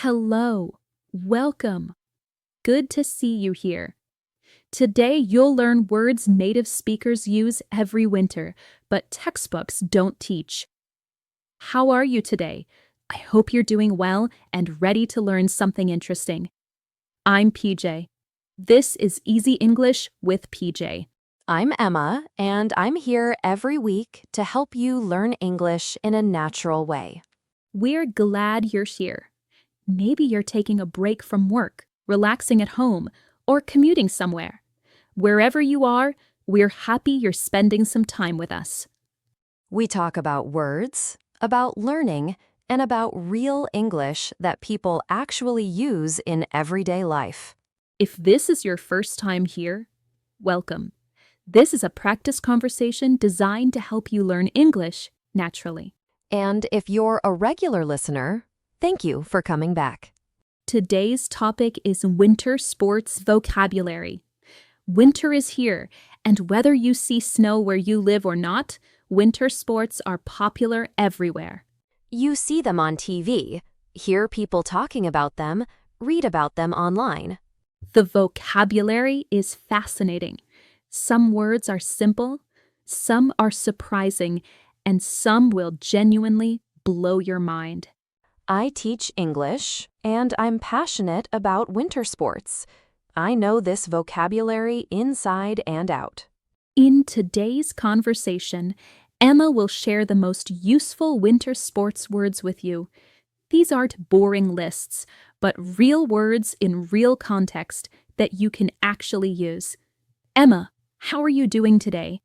Hello, welcome. Good to see you here. Today you'll learn words native speakers use every winter, but textbooks don't teach. How are you today? I hope you're doing well and ready to learn something interesting. I'm PJ. This is Easy English with PJ. I'm Emma, and I'm here every week to help you learn English in a natural way. We're glad you're here. Maybe you're taking a break from work, relaxing at home, or commuting somewhere. Wherever you are, we're happy you're spending some time with us. We talk about words, about learning, and about real English that people actually use in everyday life. If this is your first time here, welcome. This is a practice conversation designed to help you learn English naturally. And if you're a regular listener, thank you for coming back. Today's topic is winter sports vocabulary. Winter is here, and whether you see snow where you live or not, winter sports are popular everywhere. You see them on TV, hear people talking about them, read about them online. The vocabulary is fascinating. Some words are simple, some are surprising, and some will genuinely blow your mind. I teach English, and I'm passionate about winter sports. I know this vocabulary inside and out. In today's conversation, Emma will share the most useful winter sports words with you. These aren't boring lists, but real words in real context that you can actually use. Emma, how are you doing today?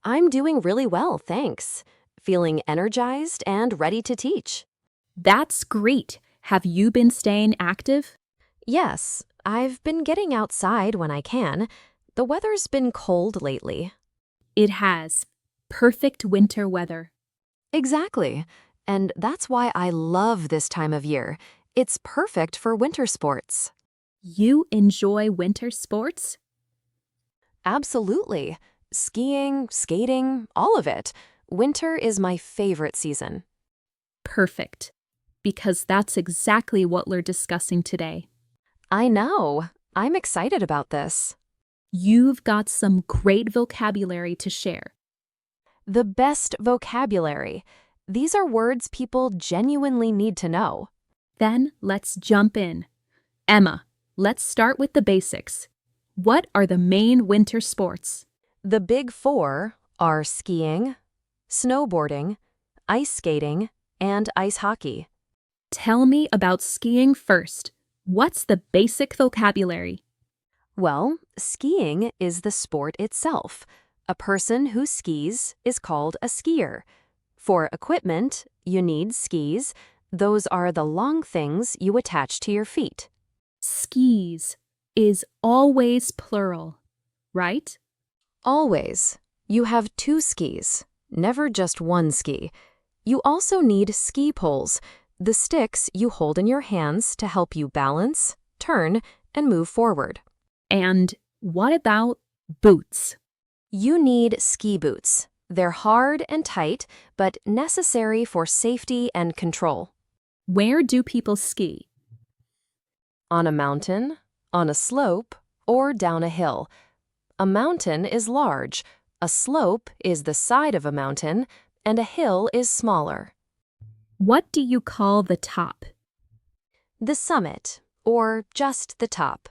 I'm doing really well, thanks. Feeling energized and ready to teach. That's great. Have you been staying active? Yes, I've been getting outside when I can. The weather's been cold lately. It has. Perfect winter weather. Exactly. And that's why I love this time of year. It's perfect for winter sports. You enjoy winter sports? Absolutely. Skiing, skating, all of it. Winter is my favorite season. Perfect. Because that's exactly what we're discussing today. I know. I'm excited about this. You've got some great vocabulary to share. The best vocabulary. These are words people genuinely need to know. Then let's jump in. Emma, let's start with the basics. What are the main winter sports? The big four are skiing, snowboarding, ice skating, and ice hockey. Tell me about skiing first. What's the basic vocabulary? Well, skiing is the sport itself. A person who skis is called a skier. For equipment, you need skis. Those are the long things you attach to your feet. Skis is always plural, right? Always. You have two skis, never just one ski. You also need ski poles, the sticks you hold in your hands to help you balance, turn, and move forward. And what about boots? You need ski boots. They're hard and tight, but necessary for safety and control. Where do people ski? On a mountain, on a slope, or down a hill. A mountain is large, a slope is the side of a mountain, and a hill is smaller. What do you call the top? The summit, or just the top.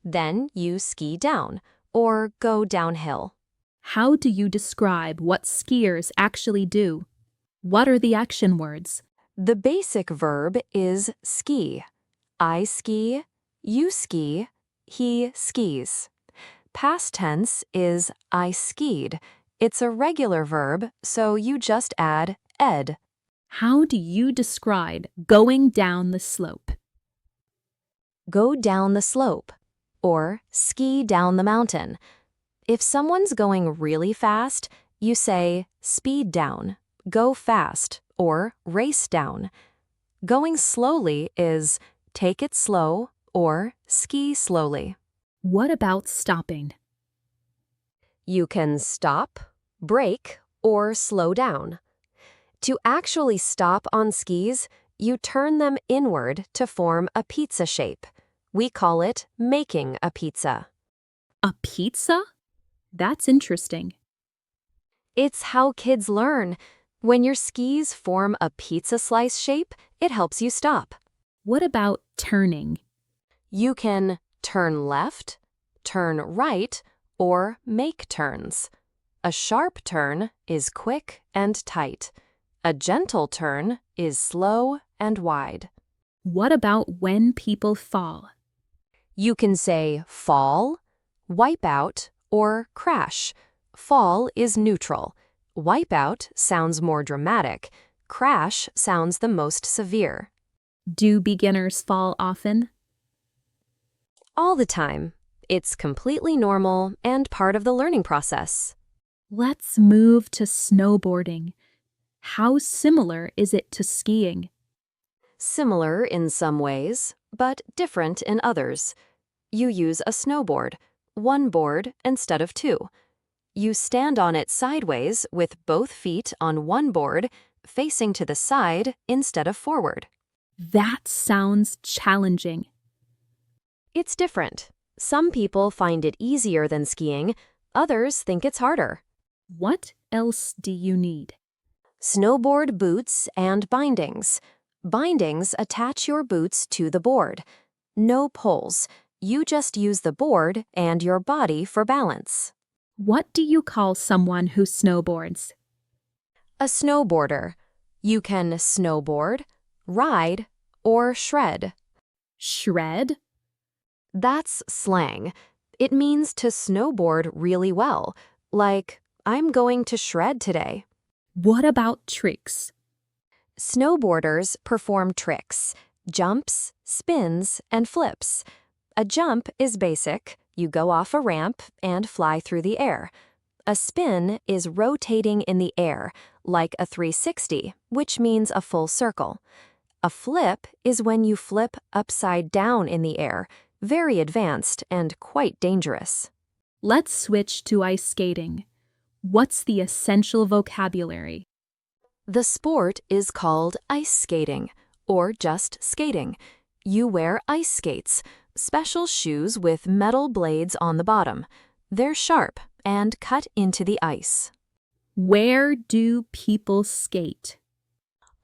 Then you ski down, or go downhill. How do you describe what skiers actually do? What are the action words? The basic verb is ski. I ski, you ski, he skis. Past tense is I skied. It's a regular verb, so you just add ed. How do you describe going down the slope? Go down the slope, or ski down the mountain. If someone's going really fast, you say speed down, go fast, or race down. Going slowly is take it slow or ski slowly. What about stopping? You can stop, brake, or slow down. To actually stop on skis, You turn them inward to form a pizza shape. We call it making a pizza. A pizza? That's interesting. It's how kids learn. When your skis form a pizza slice shape, it helps you stop. What about turning? You can turn left, turn right, or make turns. A sharp turn is quick and tight. A gentle turn is slow and wide. What about when people fall? You can say fall, wipe out, or crash. Fall is neutral. Wipe out sounds more dramatic. Crash sounds the most severe. Do beginners fall often? All the time. It's completely normal and part of the learning process. Let's move to snowboarding. How similar is it to skiing? Similar in some ways, but different in others. You use a snowboard, one board instead of two. You stand on it sideways with both feet on one board, facing to the side instead of forward. That sounds challenging. It's different. Some people find it easier than skiing, others think it's harder. What else do you need? Snowboard boots and bindings. Bindings attach your boots to the board. No poles. You just use the board and your body for balance. What do you call someone who snowboards? A snowboarder. You can snowboard, ride, or shred. Shred? That's slang. It means to snowboard really well, like, I'm going to shred today. What about tricks? Snowboarders perform tricks, jumps, spins, and flips. A jump is basic. You go off a ramp and fly through the air. A spin is rotating in the air, like a 360, which means a full circle. A flip is when you flip upside down in the air, very advanced and quite dangerous. Let's switch to ice skating. What's the essential vocabulary? The sport is called ice skating, or just skating. You wear ice skates, special shoes with metal blades on the bottom. They're sharp and cut into the ice. Where do people skate?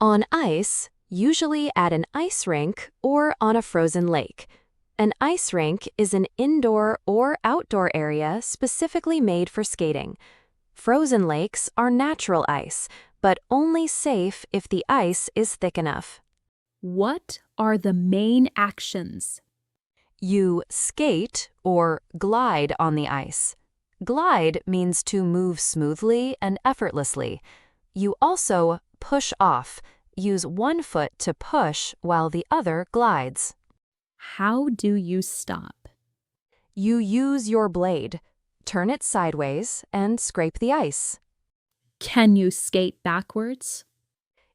On ice, usually at an ice rink or on a frozen lake. An ice rink is an indoor or outdoor area specifically made for skating. Frozen lakes are natural ice, but only safe if the ice is thick enough. What are the main actions? You skate or glide on the ice. Glide means to move smoothly and effortlessly. You also push off. Use one foot to push while the other glides. How do you stop? You use your blade. Turn it sideways and scrape the ice. Can you skate backwards?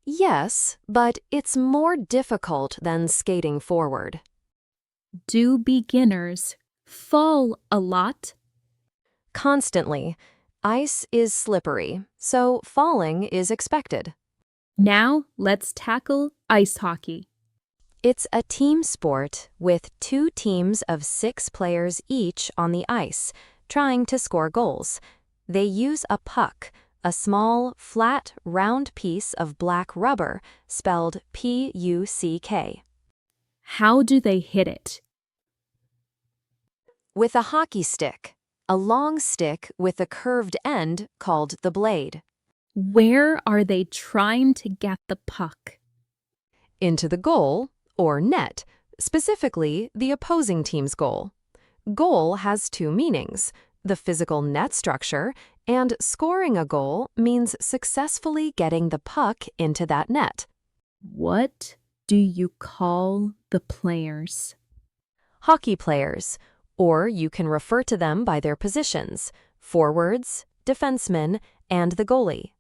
Yes, but it's more difficult than skating forward. Do beginners fall a lot? Constantly. Ice is slippery, so falling is expected. Now let's tackle ice hockey. It's a team sport with 2 teams of 6 players each on the ice, trying to score goals. They use a puck, a small, flat, round piece of black rubber, spelled P-U-C-K. How do they hit it? With a hockey stick, a long stick with a curved end called the blade. Where are they trying to get the puck? Into the goal, or net, specifically the opposing team's goal. Goal has 2 meanings: the physical net structure, and scoring a goal means successfully getting the puck into that net. What do you call the players? Hockey players, or you can refer to them by their positions: forwards, defensemen, and the goalie.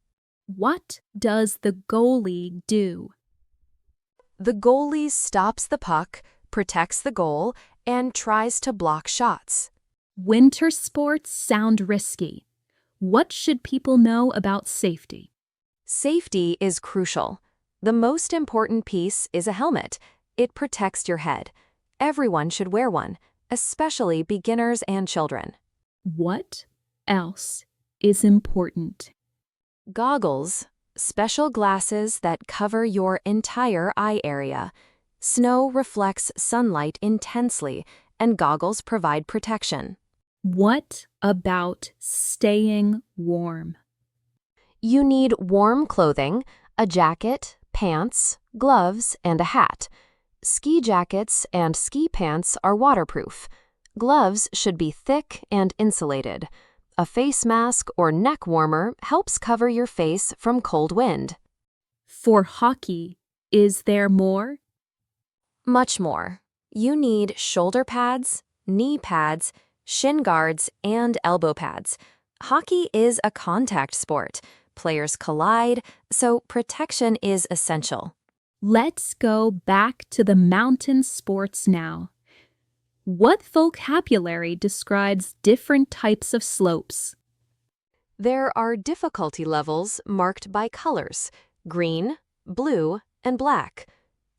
What does the goalie do? The goalie stops the puck, protects the goal, and tries to block shots. Winter sports sound risky. What should people know about safety? Safety is crucial. The most important piece is a helmet. It protects your head. Everyone should wear one, especially beginners and children. What else is important? Goggles, special glasses that cover your entire eye area. Snow reflects sunlight intensely, and goggles provide protection. What about staying warm? You need warm clothing, a jacket, pants, gloves, and a hat. Ski jackets and ski pants are waterproof. Gloves should be thick and insulated. A face mask or neck warmer helps cover your face from cold wind. For hockey, is there more? Much more. You need shoulder pads, knee pads, shin guards, and elbow pads. Hockey is a contact sport. Players collide, so protection is essential. Let's go back to the mountain sports now. What vocabulary describes different types of slopes? There are difficulty levels marked by colors: green, blue, and black.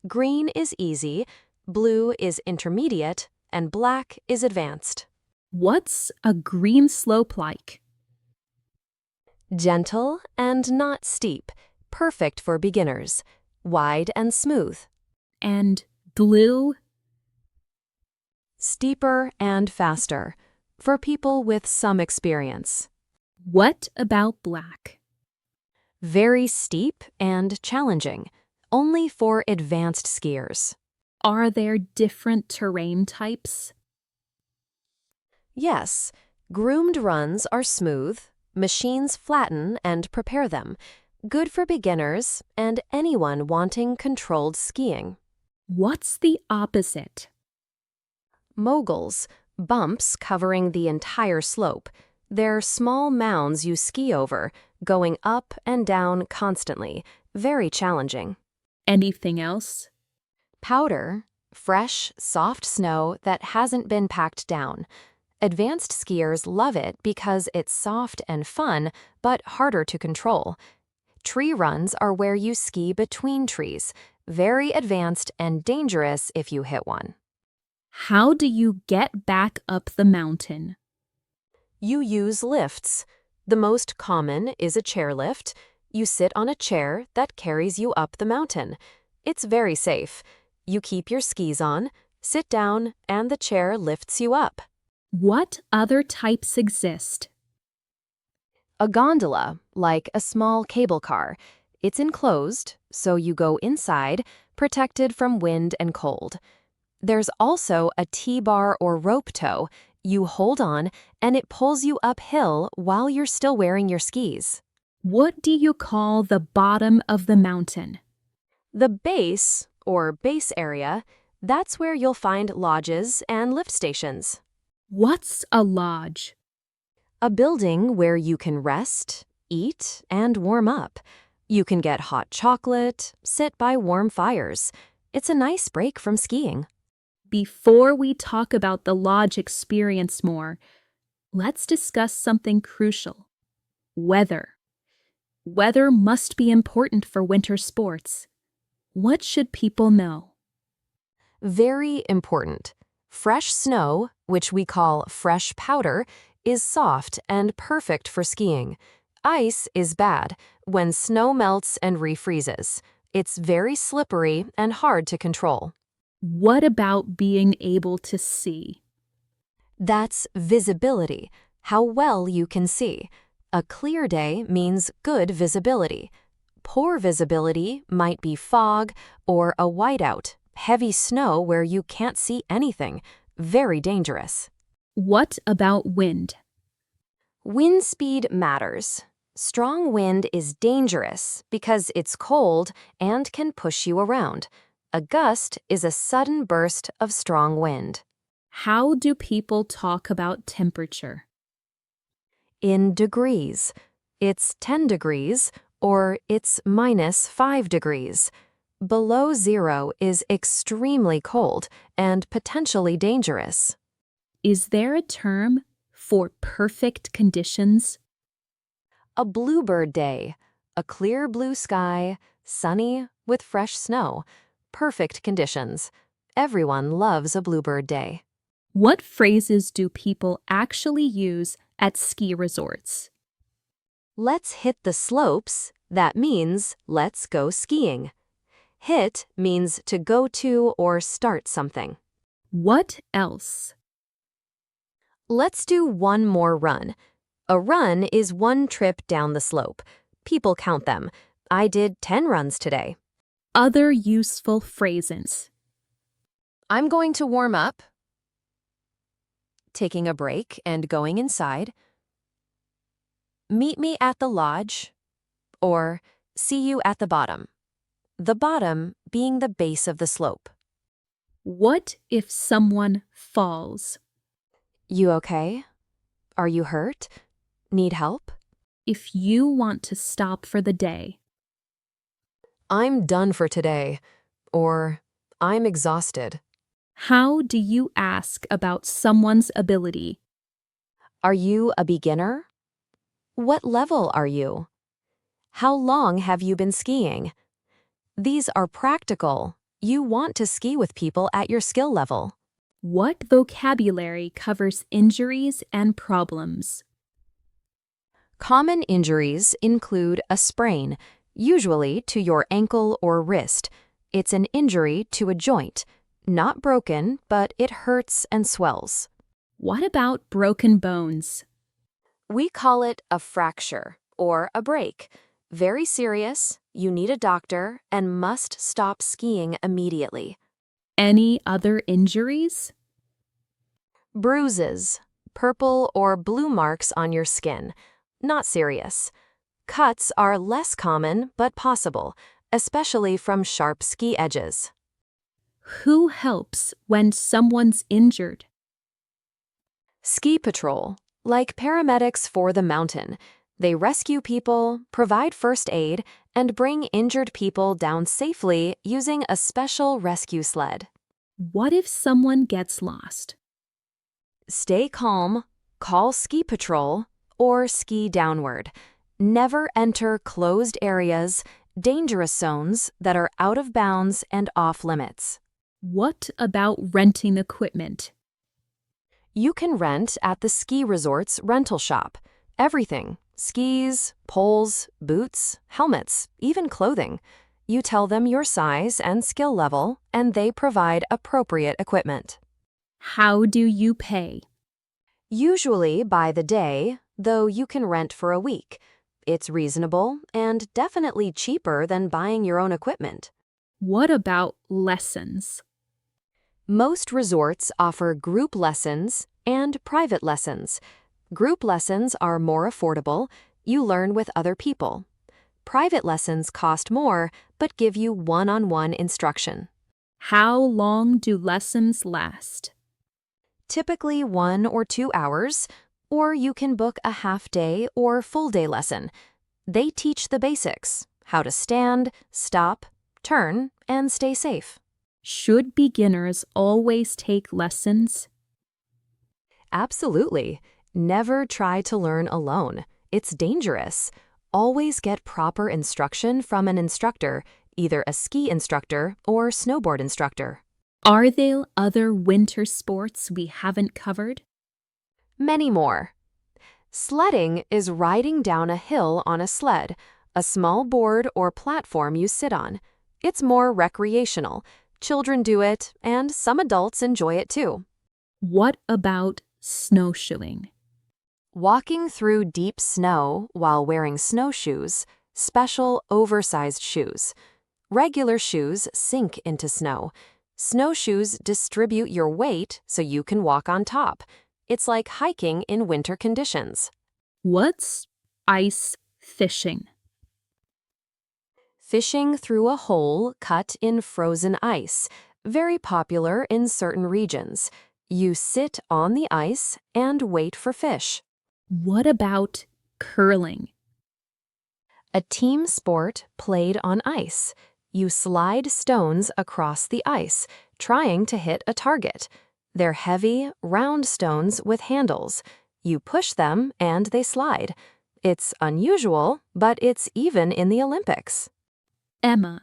Green is easy, blue is intermediate, and black is advanced. What's a green slope like? Gentle and not steep, perfect for beginners. Wide and smooth. And blue? Steeper and faster, for people with some experience. What about black? Very steep and challenging, only for advanced skiers. Are there different terrain types? Yes, groomed runs are smooth, machines flatten and prepare them, good for beginners and anyone wanting controlled skiing. What's the opposite? Moguls, bumps covering the entire slope. They're small mounds you ski over, going up and down constantly, very challenging. Anything else? Powder, fresh, soft snow that hasn't been packed down. Advanced skiers love it because it's soft and fun, but harder to control. Tree runs are where you ski between trees, very advanced and dangerous if you hit one. How do you get back up the mountain? You use lifts. The most common is a chairlift. You sit on a chair that carries you up the mountain. It's very safe. You keep your skis on, sit down, and the chair lifts you up. What other types exist? A gondola, like a small cable car. It's enclosed, so you go inside, protected from wind and cold. There's also a T-bar or rope tow. You hold on, and it pulls you uphill while you're still wearing your skis. What do you call the bottom of the mountain? The base, or base area, that's where you'll find lodges and lift stations. What's a lodge? A building where you can rest, eat, and warm up. You can get hot chocolate, sit by warm fires. It's a nice break from skiing. Before we talk about the lodge experience more, let's discuss something crucial: weather. Weather must be important for winter sports. What should people know? Very important. Fresh snow, which we call fresh powder, is soft and perfect for skiing. Ice is bad when snow melts and refreezes. It's very slippery and hard to control. What about being able to see? That's visibility, how well you can see. A clear day means good visibility. Poor visibility might be fog or a whiteout, heavy snow where you can't see anything. Very dangerous. What about wind? Wind speed matters. Strong wind is dangerous because it's cold and can push you around. A gust is a sudden burst of strong wind. How do people talk about temperature? In degrees. It's 10 degrees or it's -5 degrees. Below zero is extremely cold and potentially dangerous. Is there a term for perfect conditions? A bluebird day, a clear blue sky, sunny, with fresh snow. Perfect conditions. Everyone loves a bluebird day. What phrases do people actually use at ski resorts? Let's hit the slopes. That means let's go skiing. Hit means to go to or start something. What else? Let's do one more run. A run is one trip down the slope. People count them. I did 10 runs today. Other useful phrases. I'm going to warm up. Taking a break and going inside. Meet me at the lodge. Or see you at the bottom. The bottom being the base of the slope. What if someone falls? You okay? Are you hurt? Need help? If you want to stop for the day. I'm done for today. Or I'm exhausted. How do you ask about someone's ability? Are you a beginner? What level are you? How long have you been skiing? These are practical. You want to ski with people at your skill level. What vocabulary covers injuries and problems? Common injuries include a sprain, usually to your ankle or wrist. It's an injury to a joint. Not broken, but it hurts and swells. What about broken bones? We call it a fracture or a break. Very serious, you need a doctor, and must stop skiing immediately. Any other injuries? Bruises, purple or blue marks on your skin. Not serious. Cuts are less common but possible, especially from sharp ski edges. Who helps when someone's injured? Ski patrol, like paramedics for the mountain. They rescue people, provide first aid, and bring injured people down safely using a special rescue sled. What if someone gets lost? Stay calm, call ski patrol, or ski downward. Never enter closed areas, dangerous zones that are out of bounds and off limits. What about renting equipment? You can rent at the ski resort's rental shop. Everything: skis, poles, boots, helmets, even clothing. You tell them your size and skill level, and they provide appropriate equipment. How do you pay? Usually by the day, though you can rent for a week. It's reasonable and definitely cheaper than buying your own equipment. What about lessons? Most resorts offer group lessons and private lessons. Group lessons are more affordable. You learn with other people. Private lessons cost more but give you one-on-one instruction. How long do lessons last? Typically 1 or 2 hours, or you can book a half-day or full-day lesson. They teach the basics: how to stand, stop, turn, and stay safe. Should beginners always take lessons? Absolutely. Never try to learn alone. It's dangerous. Always get proper instruction from an instructor, either a ski instructor or snowboard instructor. Are there other winter sports we haven't covered? Many more. Sledding is riding down a hill on a sled, a small board or platform you sit on. It's more recreational. Children do it, and some adults enjoy it too. What about snowshoeing? Walking through deep snow while wearing snowshoes, special oversized shoes. Regular shoes sink into snow. Snowshoes distribute your weight so you can walk on top. It's like hiking in winter conditions. What's ice fishing? Fishing through a hole cut in frozen ice, very popular in certain regions. You sit on the ice and wait for fish. What about curling? A team sport played on ice. You slide stones across the ice, trying to hit a target. They're heavy, round stones with handles. You push them and they slide. It's unusual, but it's even in the Olympics. Emma,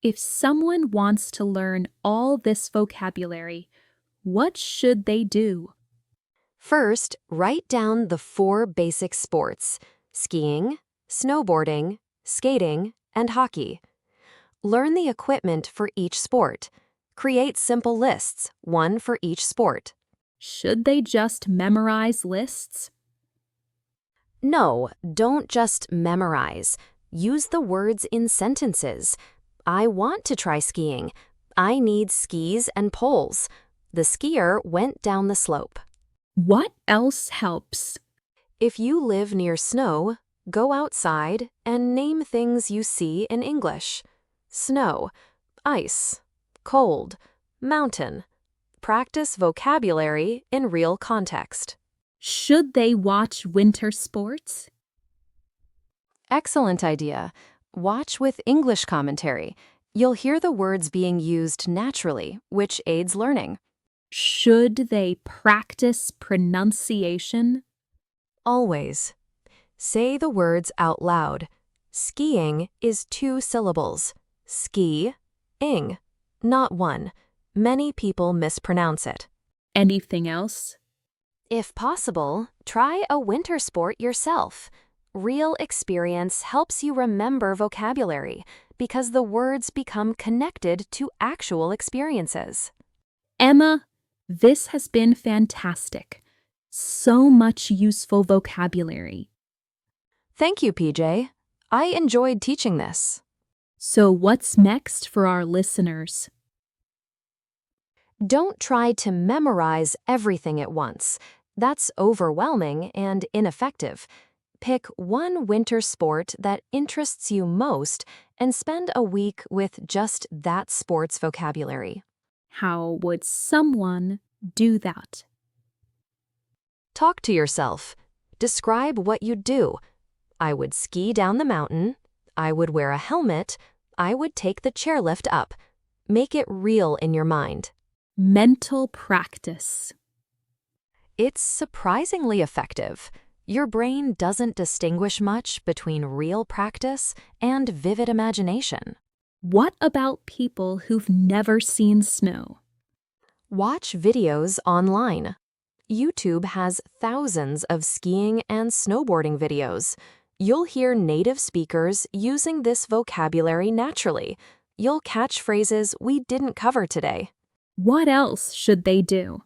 if someone wants to learn all this vocabulary, what should they do? First, write down the 4 basic sports: skiing, snowboarding, skating, and hockey. Learn the equipment for each sport. Create simple lists, one for each sport. Should they just memorize lists? No, don't just memorize. Use the words in sentences. I want to try skiing. I need skis and poles. The skier went down the slope. What else helps? If you live near snow, go outside and name things you see in English. Snow, ice, cold, mountain. Practice vocabulary in real context. Should they watch winter sports? Excellent idea. Watch with English commentary. You'll hear the words being used naturally, which aids learning. Should they practice pronunciation? Always. Say the words out loud. Skiing is 2 syllables. Ski-ing, not 1. Many people mispronounce it. Anything else? If possible, try a winter sport yourself. Real experience helps you remember vocabulary because the words become connected to actual experiences. Emma, this has been fantastic. So much useful vocabulary. Thank you, PJ. I enjoyed teaching this. So what's next for our listeners? Don't try to memorize everything at once. That's overwhelming and ineffective. Pick one winter sport that interests you most and spend a week with just that sport's vocabulary. How would someone do that? Talk to yourself. Describe what you'd do. I would ski down the mountain. I would wear a helmet. I would take the chairlift up. Make it real in your mind. Mental practice. It's surprisingly effective. Your brain doesn't distinguish much between real practice and vivid imagination. What about people who've never seen snow? Watch videos online. YouTube has thousands of skiing and snowboarding videos. You'll hear native speakers using this vocabulary naturally. You'll catch phrases we didn't cover today. What else should they do?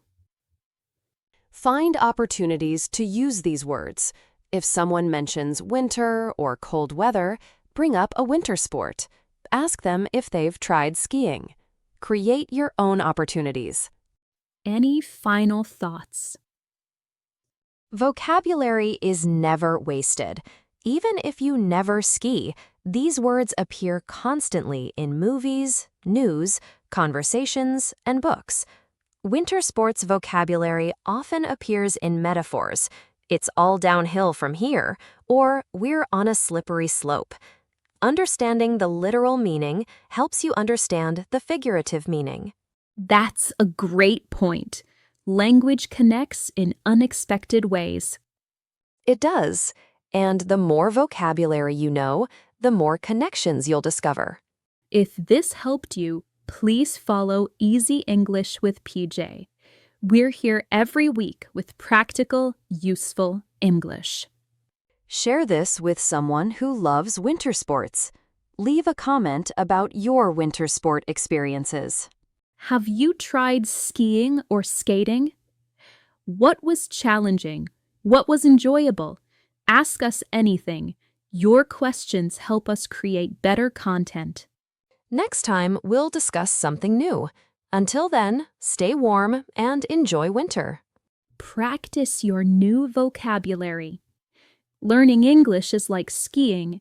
Find opportunities to use these words. If someone mentions winter or cold weather, bring up a winter sport. Ask them if they've tried skiing. Create your own opportunities. Any final thoughts? Vocabulary is never wasted. Even if you never ski, these words appear constantly in movies, news, conversations, and books. Winter sports vocabulary often appears in metaphors. It's all downhill from here, or we're on a slippery slope. Understanding the literal meaning helps you understand the figurative meaning. That's a great point. Language connects in unexpected ways. It does. And the more vocabulary you know, the more connections you'll discover. If this helped you, please follow Easy English with PJ. We're here every week with practical, useful English. Share this with someone who loves winter sports. Leave a comment about your winter sport experiences. Have you tried skiing or skating? What was challenging? What was enjoyable? Ask us anything. Your questions help us create better content. Next time, we'll discuss something new. Until then, stay warm and enjoy winter. Practice your new vocabulary. Learning English is like skiing.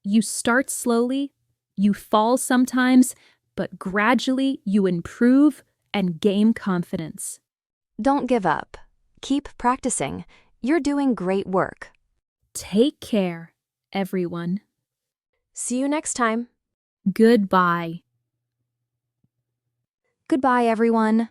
You start slowly, you fall sometimes, but gradually you improve and gain confidence. Don't give up. Keep practicing. You're doing great work. Take care, everyone. See you next time. Goodbye. Goodbye, everyone.